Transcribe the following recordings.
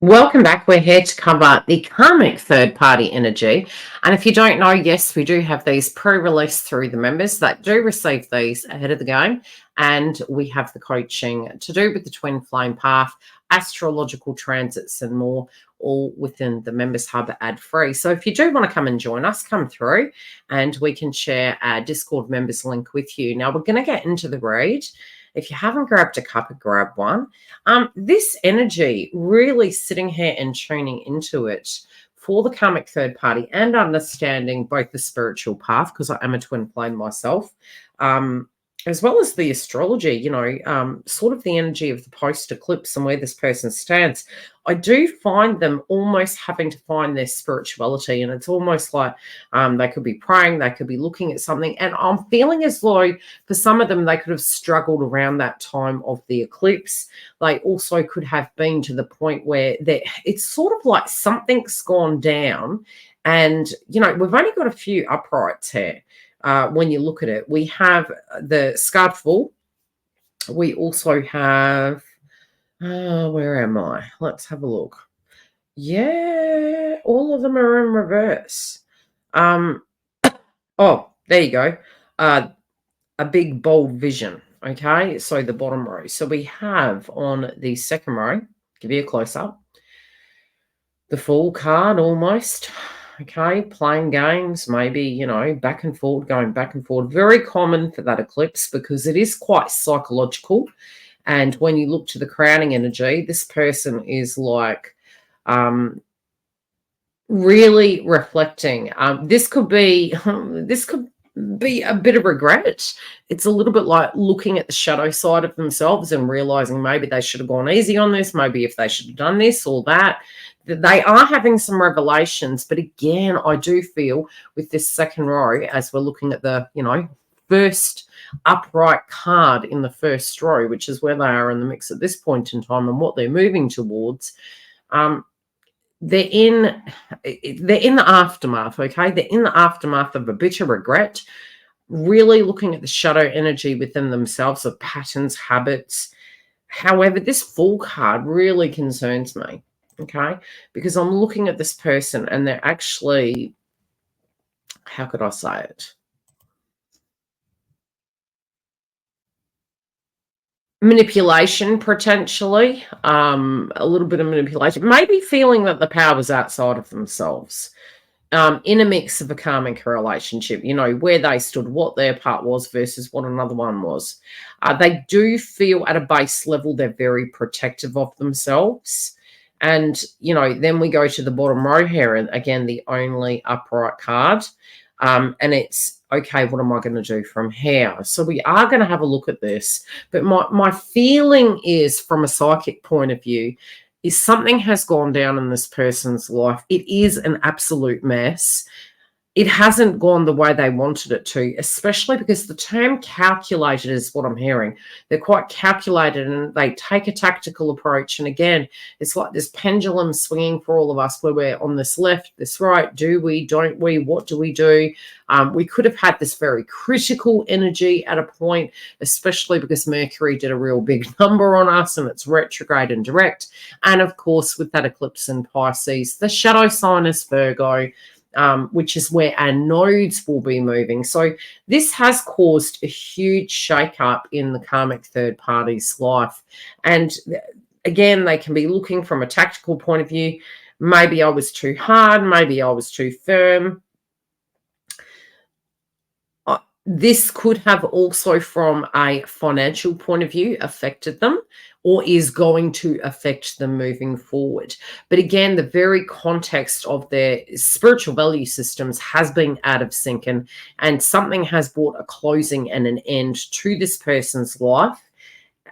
Welcome back. We're here to cover the karmic third party energy. And if you don't know, yes, we do have these pre released through the members that do receive these ahead of the game. And we have the coaching to do with the twin flame path, astrological transits, and more, all within the members hub ad free. So if you do want to come and join us, come through and we can share our Discord members link with you. Now, we're going to get into the read. If you haven't grabbed a cup, grab one. This energy really sitting here and tuning into it for the karmic third party and understanding both the spiritual path, because I am a twin flame myself, as well as the astrology, sort of the energy of the post eclipse and where this person stands. I do find them almost having to find their spirituality, and it's almost like they could be praying, they could be looking at something, and I'm feeling as though for some of them they could have struggled around that time of the eclipse. They also could have been to the point where it's sort of like something's gone down, and we've only got a few uprights here. When you look at it, we have the Scarful. We also have, where am I? Let's have a look. Yeah, all of them are in reverse. Oh, there you go. A big bold vision. Okay, so the bottom row. So we have on the second row, give you a close up, the Fool card almost. Okay, playing games, maybe, back and forward, going back and forward. Very common for that eclipse because it is quite psychological. And when you look to the crowning energy, this person is like really reflecting. This could be a bit of regret. It's a little bit like looking at the shadow side of themselves and realizing maybe they should have gone easy on this, maybe if they should have done this or that. They are having some revelations, but again, I do feel with this second row, as we're looking at the, first upright card in the first row, which is where they are in the mix at this point in time and what they're moving towards, they're in the aftermath. Okay, they're in the aftermath of a bitter regret, really looking at the shadow energy within themselves of patterns, habits. However, this Fool card really concerns me, okay, because I'm looking at this person and they're actually, how could I say it, manipulation, potentially, a little bit of manipulation, maybe feeling that the power was outside of themselves, in a mix of a karmic relationship, where they stood, what their part was versus what another one was. They do feel at a base level they're very protective of themselves. And, then we go to the bottom row here, and again, the only upright card. And it's, okay, what am I going to do from here? So we are going to have a look at this. But my feeling is, from a psychic point of view, is something has gone down in this person's life. It is an absolute mess. It hasn't gone the way they wanted it to, especially because the term calculated is what I'm hearing. They're quite calculated and they take a tactical approach. And again, it's like this pendulum swinging for all of us where we're on this left, this right. Do we, don't we? What do we do? We could have had this very critical energy at a point, especially because Mercury did a real big number on us and it's retrograde and direct. And of course, with that eclipse in Pisces, the shadow sign is Virgo, which is where our nodes will be moving. So this has caused a huge shake-up in the karmic third party's life. And again, they can be looking from a tactical point of view. Maybe I was too hard. Maybe I was too firm. This could have also, from a financial point of view, affected them or is going to affect them moving forward. But again, the very context of their spiritual value systems has been out of sync, and something has brought a closing and an end to this person's life.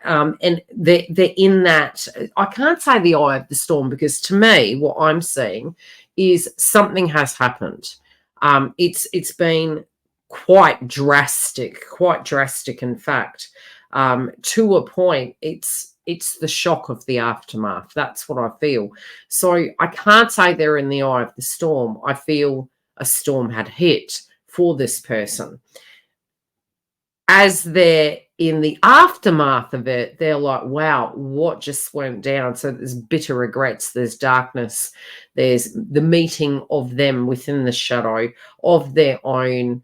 And they're in that, I can't say the eye of the storm, because to me, what I'm seeing is something has happened. It's been quite drastic, in fact, to a point. It's the shock of the aftermath. That's what I feel. So I can't say they're in the eye of the storm. I feel a storm had hit for this person. as they're in the aftermath of it, they're like, wow, what just went down? So there's bitter regrets, there's darkness, there's the meeting of them within the shadow of their own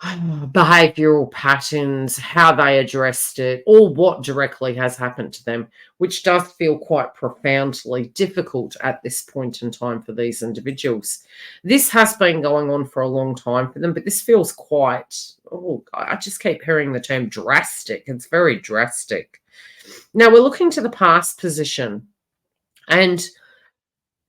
behavioral patterns, how they addressed it, or what directly has happened to them, which does feel quite profoundly difficult at this point in time for these individuals. This has been going on for a long time for them, but this feels quite, oh, I just keep hearing the term drastic. It's very drastic. Now we're looking to the past position, and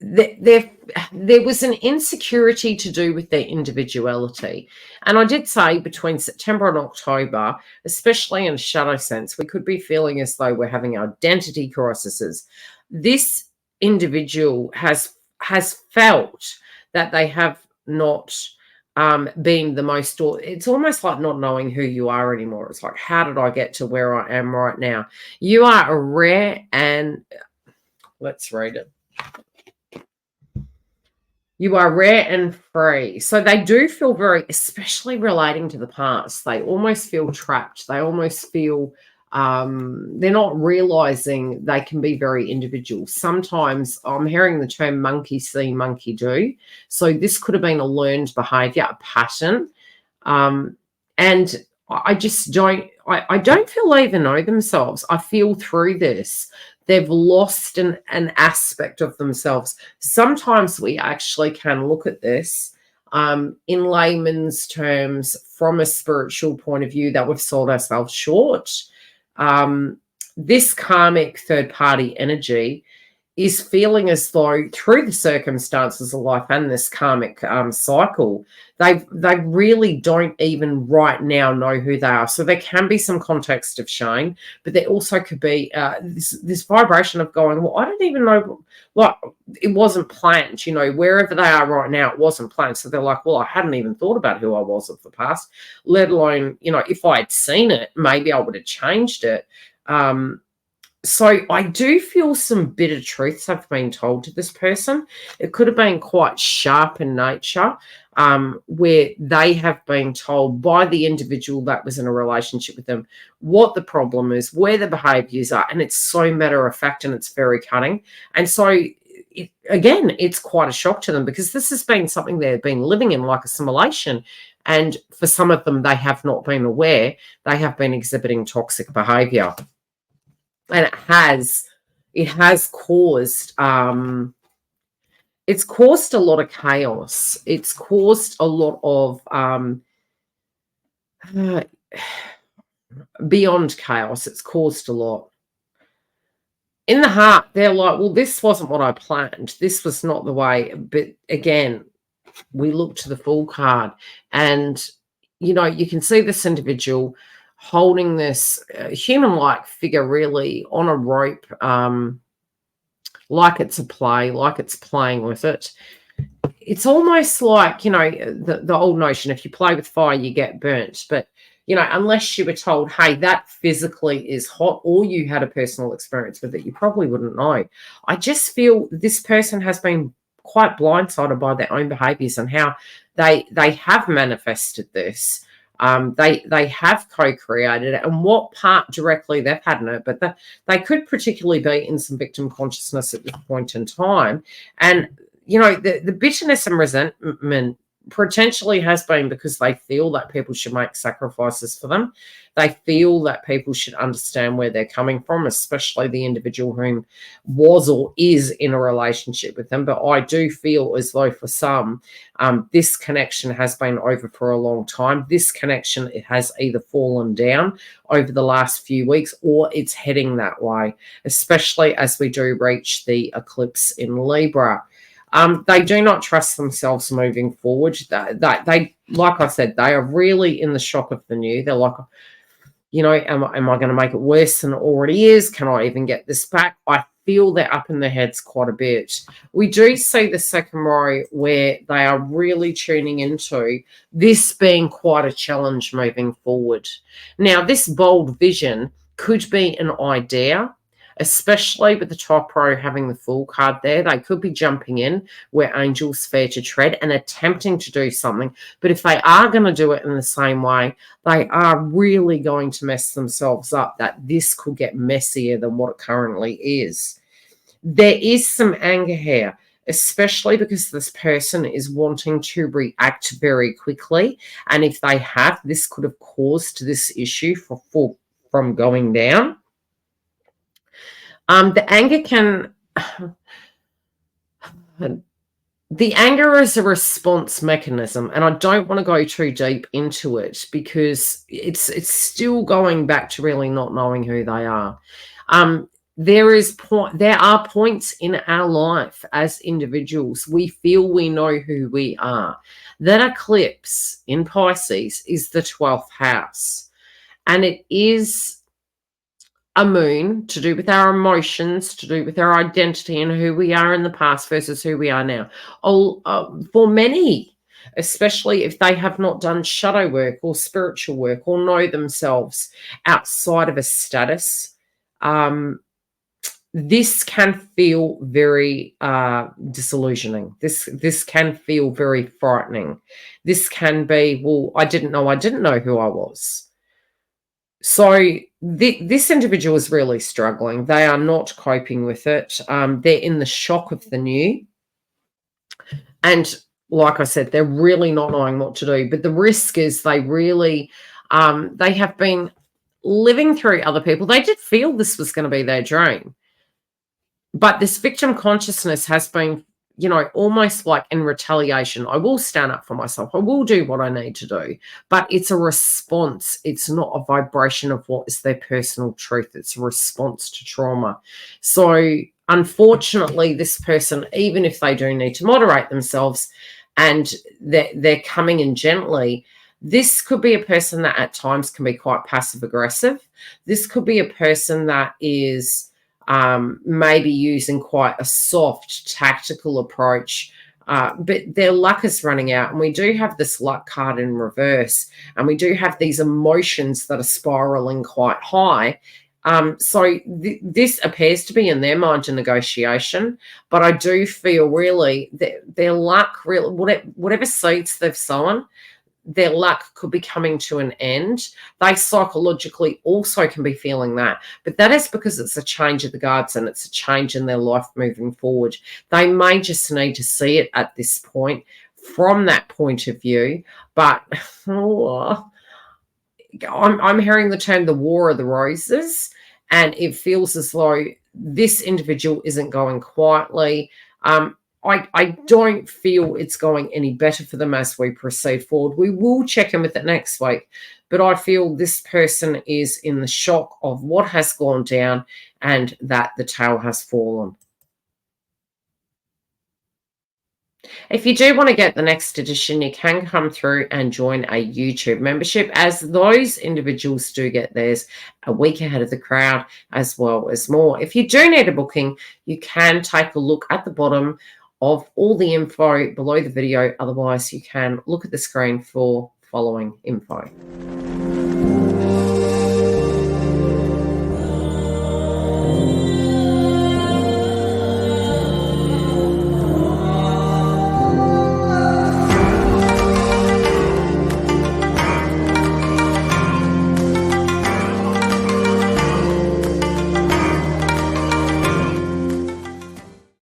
there was an insecurity to do with their individuality. And I did say between September and October, especially in a shadow sense, we could be feeling as though we're having identity crises. This individual has felt that they have not been the most, it's almost like not knowing who you are anymore. It's like, how did I get to where I am right now? You are a rare and, let's read it. You are rare and free. So they do feel very, especially relating to the past, they almost feel trapped. They almost feel they're not realizing they can be very individual. Sometimes I'm hearing the term monkey see, monkey do. So this could have been a learned behavior, a pattern. And I just don't, I don't feel they even know themselves. I feel through this, they've lost an aspect of themselves. Sometimes we actually can look at this in layman's terms from a spiritual point of view that we've sold ourselves short. This karmic third-party energy is feeling as though through the circumstances of life and this karmic cycle, they really don't even right now know who they are. So there can be some context of shame, but there also could be this vibration of going, well, I don't even know, like, it wasn't planned, you know, wherever they are right now, it wasn't planned. So they're like, well, I hadn't even thought about who I was of the past, let alone, you know, if I had seen it, maybe I would have changed it. So I do feel some bitter truths have been told to this person. It could have been quite sharp in nature, where they have been told by the individual that was in a relationship with them what the problem is, where the behaviors are, and it's so matter of fact and it's very cutting. And so, again, it's quite a shock to them because this has been something they've been living in, like assimilation. And for some of them, they have not been aware they have been exhibiting toxic behavior. And it has caused it's caused a lot of chaos. It's caused a lot of beyond chaos. It's caused a lot. In the heart, they're like, well, this wasn't what I planned. This was not the way. But again, we look to the Fool card, and you know, you can see this individual holding this human-like figure really on a rope, like it's a play, like it's playing with it. It's almost like, you know, the old notion, if you play with fire, you get burnt. But, you know, unless you were told, hey, that physically is hot, or you had a personal experience with it, you probably wouldn't know. I just feel this person has been quite blindsided by their own behaviors and how they have manifested this. They have co-created it, and what part directly they've had in it, but they could particularly be in some victim consciousness at this point in time. And, you know, the bitterness and resentment potentially has been because they feel that people should make sacrifices for them. They feel that people should understand where they're coming from, especially the individual whom was or is in a relationship with them. But I do feel as though for some, this connection has been over for a long time. This connection, it has either fallen down over the last few weeks or it's heading that way, especially as we do reach the eclipse in Libra. They do not trust themselves moving forward. They, like I said, they are really in the shock of the new. They're like, you know, am I going to make it worse than it already is? Can I even get this back? I feel they're up in their heads quite a bit. We do see the second row where they are really tuning into this being quite a challenge moving forward. Now, this bold vision could be an idea, especially with the top row having the Fool card there. They could be jumping in where angels fear to tread and attempting to do something. But if they are going to do it in the same way, they are really going to mess themselves up, that this could get messier than what it currently is. There is some anger here, especially because this person is wanting to react very quickly. And if they have, this could have caused this issue from going down. The anger can... The anger is a response mechanism, and I don't want to go too deep into it because it's still going back to really not knowing who they are. There are points in our life as individuals we feel we know who we are. That eclipse in Pisces is the 12th house, and it is a moon to do with our emotions, to do with our identity and who we are in the past versus who we are now. For many, especially if they have not done shadow work or spiritual work or know themselves outside of a status, this can feel very disillusioning. This can feel very frightening. This can be, well, I didn't know who I was. So this individual is really struggling. They are not coping with it. They're in the shock of the new. And like I said, they're really not knowing what to do. But the risk is they really, they have been living through other people. They did feel this was going to be their dream. But this victim consciousness has been, almost like in retaliation. I will stand up for myself. I will do what I need to do. But it's a response. It's not a vibration of what is their personal truth. It's a response to trauma. So unfortunately, this person, even if they do need to moderate themselves and they're coming in gently, this could be a person that at times can be quite passive aggressive. This could be a person that is maybe using quite a soft tactical approach, but their luck is running out. And we do have this luck card in reverse, and we do have these emotions that are spiraling quite high. So this appears to be in their mind a negotiation, but I do feel really that their luck, really, whatever seeds they've sown, their luck could be coming to an end. They psychologically also can be feeling that, but that is because it's a change of the guards and it's a change in their life moving forward. They may just need to see it at this point from that point of view, but I'm hearing the term the War of the Roses, and it feels as though this individual isn't going quietly. I don't feel it's going any better for them as we proceed forward. We will check in with it next week, but I feel this person is in the shock of what has gone down and that the tail has fallen. If you do want to get the next edition, you can come through and join a YouTube membership, as those individuals do get theirs a week ahead of the crowd, as well as more. If you do need a booking, you can take a look at the bottom of all the info below the video. Otherwise, you can look at the screen for following info.